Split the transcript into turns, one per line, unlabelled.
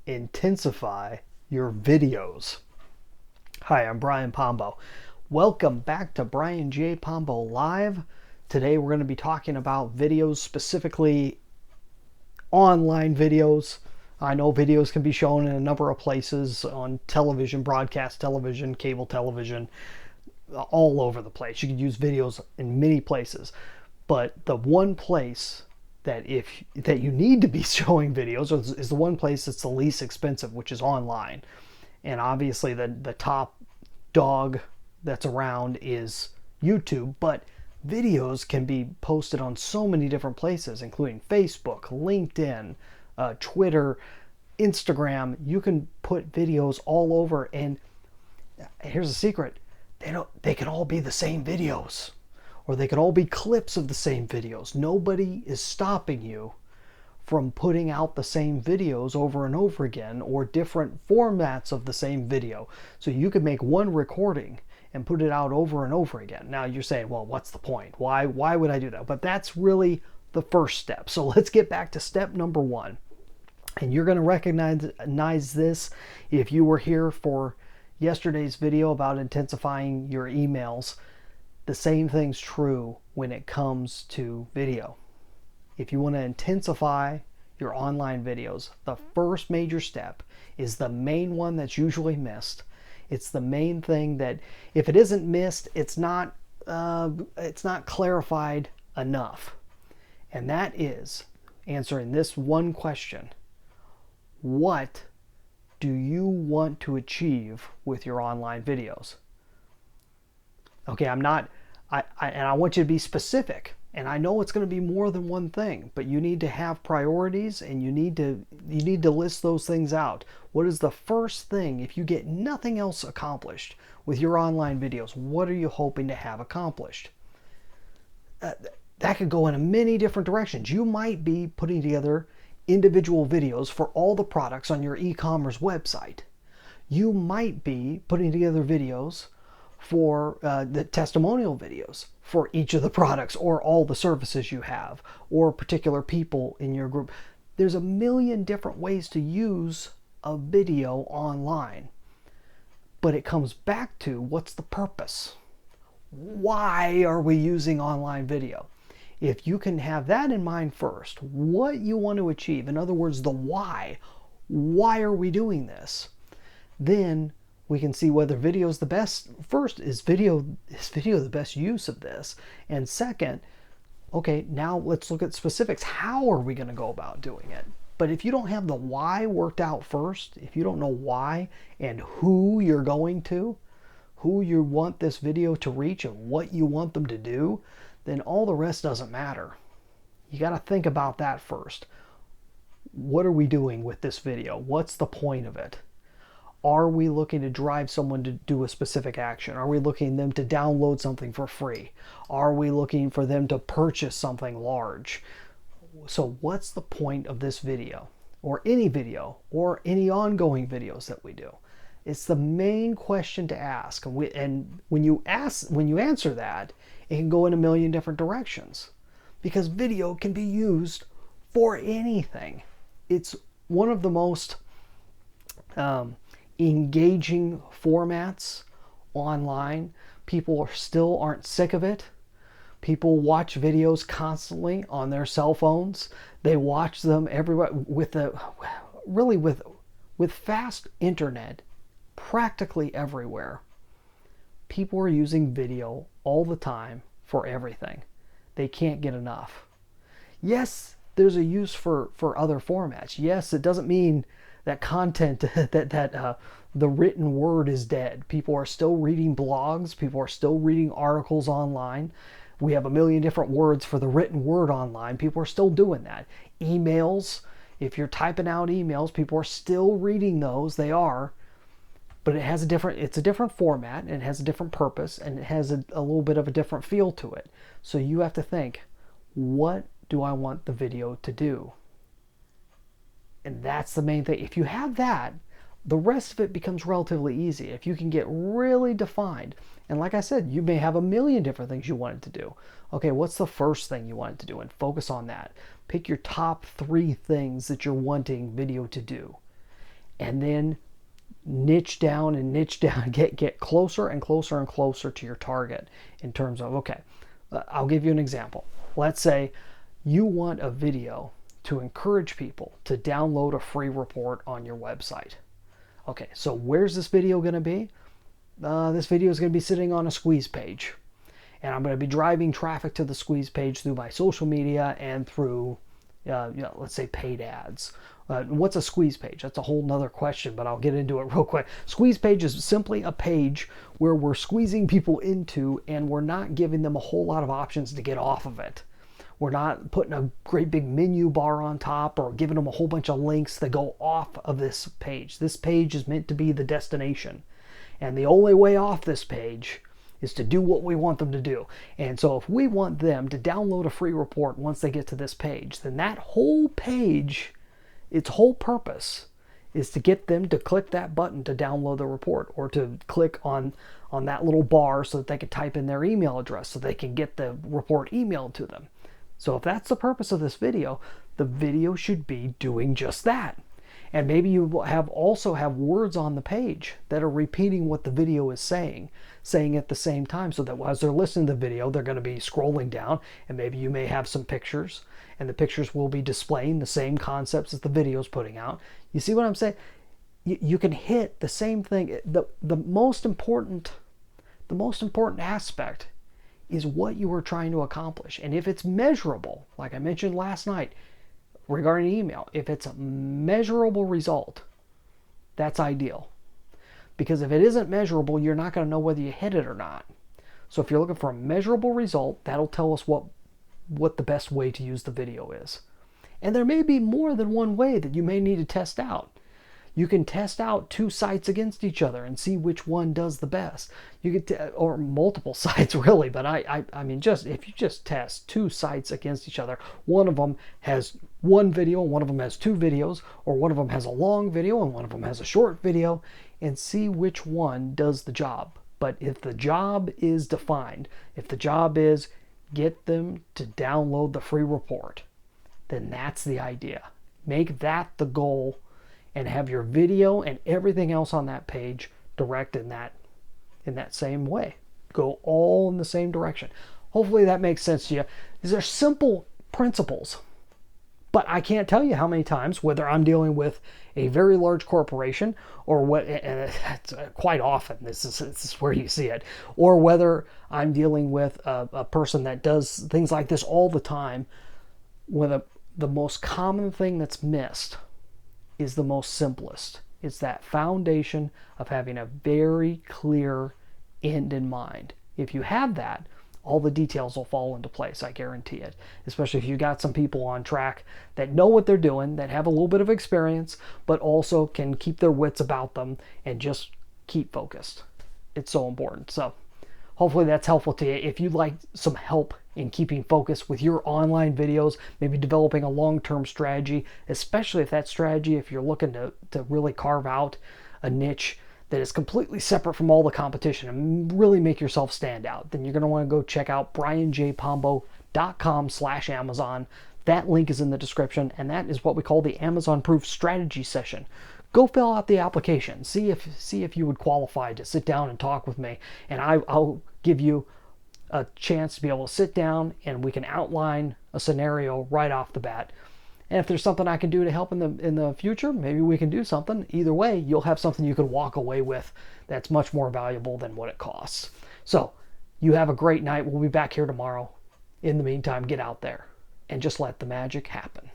intensify your videos. Hi, I'm Brian Pombo. Welcome back to Brian J. Pombo Live. Today we're going to be talking about videos, specifically online videos. I know videos can be shown in a number of places on television, broadcast television, cable television, all over the place. You can use videos in many places. But the one place that you need to be showing videos is the one place that's the least expensive, which is online. And obviously the top dog that's around is YouTube, but videos can be posted on so many different places, including Facebook, LinkedIn, Twitter, Instagram. You can put videos all over, and here's a secret: they can all be the same videos, or they could all be clips of the same videos. Nobody is stopping you from putting out the same videos over and over again, or different formats of the same video. So you could make one recording and put it out over and over again. Now you're saying, well, what's the point? Why would I do that? But that's really the first step. So let's get back to step number one. And you're going to recognize this if you were here for yesterday's video about intensifying your emails. The same thing's true when it comes to video. If you want to intensify your online videos, the first major step is the main one that's usually missed. It's the main thing that, if it isn't missed, it's not clarified enough. And that is answering this one question: what do you want to achieve with your online videos? Okay, and I want you to be specific. And I know it's going to be more than one thing, but you need to have priorities, and you need to list those things out. What is the first thing, if you get nothing else accomplished with your online videos, what are you hoping to have accomplished? That could go in many different directions. You might be putting together individual videos for all the products on your e-commerce website. You might be putting together videos for the testimonial videos for each of the products or all the services you have, or particular people in your group. There's a million different ways to use a video online, but it comes back to, what's the purpose? Why are we using online video? If you can have that in mind first, what you want to achieve, in other words, the why are we doing this, then we can see whether video is the best. First, is video the best use of this? And second, okay, now let's look at specifics. How are we going to go about doing it? But if you don't have the why worked out first, if you don't know why and who you're going to, who you want this video to reach and what you want them to do, then all the rest doesn't matter. You got to think about that first. What are we doing with this video? What's the point of it? Are we looking to drive someone to do a specific action? Are we looking them to download something for free? Are we looking for them to purchase something large? So what's the point of this video, or any ongoing videos that we do? It's the main question to ask. And when you answer that, it can go in a million different directions, because video can be used for anything. It's one of the most engaging formats online. People still aren't sick of it. People watch videos constantly on their cell phones. They watch them everywhere with fast internet practically everywhere. People are using video all the time for everything. They can't get enough. Yes, there's a use for other formats. Yes, it doesn't mean that content, that the written word is dead. People are still reading blogs. People are still reading articles online. We have a million different words for the written word online. People are still doing that. Emails, if you're typing out emails, people are still reading those. They are. But it's a different format, and it has a different purpose, and it has a little bit of a different feel to it. So you have to think, what do I want the video to do? And that's the main thing. If you have that, the rest of it becomes relatively easy. If you can get really defined, and like I said, you may have a million different things you wanted to do. Okay, what's the first thing you wanted to do? And focus on that. Pick your top 3 things that you're wanting video to do. and then niche down and niche down, get closer and closer and closer to your target in terms of, okay, I'll give you an example. Let's say you want a video to encourage people to download a free report on your website. Okay, so where's this video going to be? This video is going to be sitting on a squeeze page, and I'm going to be driving traffic to the squeeze page through my social media and through, let's say, paid ads. What's a squeeze page? That's a whole nother question, but I'll get into it real quick. Squeeze page is simply a page where we're squeezing people into, and we're not giving them a whole lot of options to get off of it. We're not putting a great big menu bar on top or giving them a whole bunch of links that go off of this page. This page is meant to be the destination. And the only way off this page is to do what we want them to do. And so if we want them to download a free report once they get to this page, then that whole page, its whole purpose is to get them to click that button to download the report, or to click on that little bar so that they can type in their email address so they can get the report emailed to them. So if that's the purpose of this video, the video should be doing just that. And maybe you also have words on the page that are repeating what the video is saying at the same time, so that as they're listening to the video, they're going to be scrolling down, and maybe you may have some pictures, and the pictures will be displaying the same concepts as the video is putting out. You see what I'm saying? You can hit the same thing. The most important aspect is what you are trying to accomplish. And if it's measurable, like I mentioned last night regarding email, if it's a measurable result, that's ideal. Because if it isn't measurable, you're not going to know whether you hit it or not. So if you're looking for a measurable result, that'll tell us what the best way to use the video is. And there may be more than one way that you may need to test out. You can test out 2 sites against each other and see which one does the best. You could, or multiple sites really, but I mean, if you just test 2 sites against each other, one of them has 1 video and one of them has 2 videos, or one of them has a long video and one of them has a short video, and see which one does the job. But if the job is defined, if the job is get them to download the free report, then that's the idea. Make that the goal, and have your video and everything else on that page direct in that same way. Go all in the same direction. Hopefully that makes sense to you. These are simple principles, but I can't tell you how many times, whether I'm dealing with a very large corporation, or what, quite often this is where you see it, or whether I'm dealing with a person that does things like this all the time, when the most common thing that's missed is the most simplest. It's that foundation of having a very clear end in mind. If you have that, all the details will fall into place, I guarantee it. Especially if you got some people on track that know what they're doing, that have a little bit of experience, but also can keep their wits about them and just keep focused. It's so important. So hopefully that's helpful to you. If you'd like some help in keeping focus with your online videos, maybe developing a long-term strategy, especially if that strategy, if you're looking to really carve out a niche that is completely separate from all the competition and really make yourself stand out, then you're going to want to go check out brianjpombo.com/Amazon. That link is in the description, and that is what we call the Amazon Proof Strategy Session. Go fill out the application. See if you would qualify to sit down and talk with me, and I'll give you a chance to be able to sit down and we can outline a scenario right off the bat. And if there's something I can do to help in the future, maybe we can do something. Either way, you'll have something you can walk away with that's much more valuable than what it costs. So you have a great night. We'll be back here tomorrow. In the meantime, get out there and just let the magic happen.